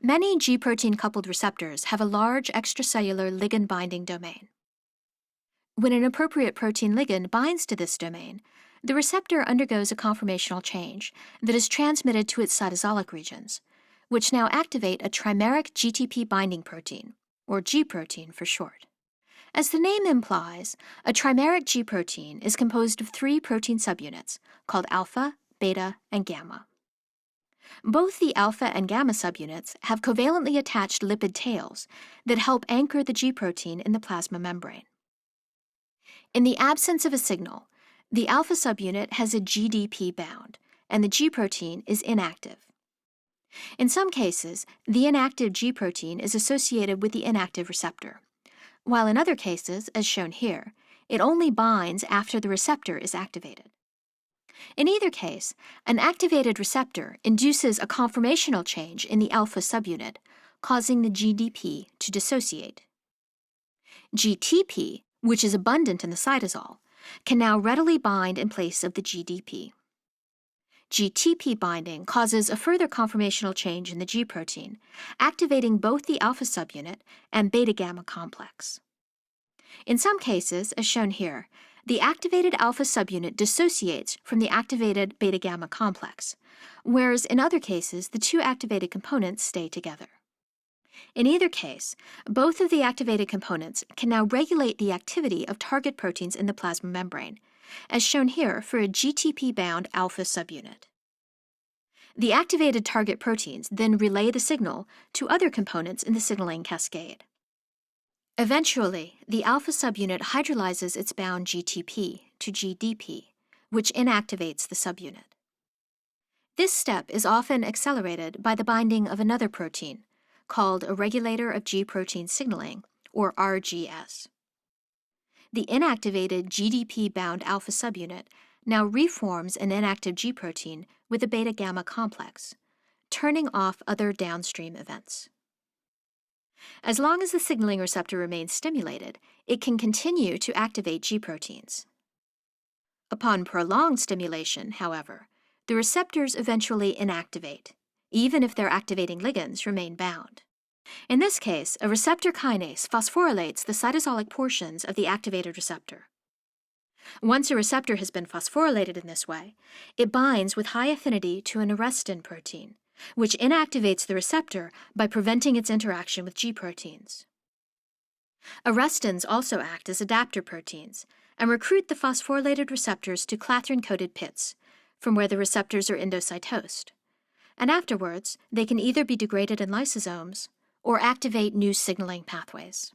Many G protein-coupled receptors have a large extracellular ligand-binding domain. When an appropriate protein ligand binds to this domain, the receptor undergoes a conformational change that is transmitted to its cytosolic regions, which now activate a trimeric GTP binding protein, or G protein for short. As the name implies, a trimeric G protein is composed of 3 protein subunits called alpha, beta, and gamma. Both the alpha and gamma subunits have covalently attached lipid tails that help anchor the G protein in the plasma membrane. In the absence of a signal, the alpha subunit has a GDP bound, and the G protein is inactive. In some cases, the inactive G protein is associated with the inactive receptor, while in other cases, as shown here, it only binds after the receptor is activated. In either case, an activated receptor induces a conformational change in the alpha subunit, causing the GDP to dissociate. GTP, which is abundant in the cytosol, can now readily bind in place of the GDP. GTP binding causes a further conformational change in the G protein, activating both the alpha subunit and beta-gamma complex. In some cases, as shown here, the activated alpha subunit dissociates from the activated beta-gamma complex, whereas in other cases, the 2 activated components stay together. In either case, both of the activated components can now regulate the activity of target proteins in the plasma membrane, as shown here for a GTP-bound alpha subunit. The activated target proteins then relay the signal to other components in the signaling cascade. Eventually, the alpha subunit hydrolyzes its bound GTP to GDP, which inactivates the subunit. This step is often accelerated by the binding of another protein, called a regulator of G protein signaling, or RGS. The inactivated GDP-bound alpha subunit now reforms an inactive G protein with a beta-gamma complex, turning off other downstream events. As long as the signaling receptor remains stimulated, it can continue to activate G proteins. Upon prolonged stimulation, however, the receptors eventually inactivate, even if their activating ligands remain bound. In this case, a receptor kinase phosphorylates the cytosolic portions of the activated receptor. Once a receptor has been phosphorylated in this way, it binds with high affinity to an arrestin protein, which inactivates the receptor by preventing its interaction with G proteins. Arrestins also act as adapter proteins and recruit the phosphorylated receptors to clathrin-coated pits, from where the receptors are endocytosed, and afterwards they can either be degraded in lysosomes or activate new signaling pathways.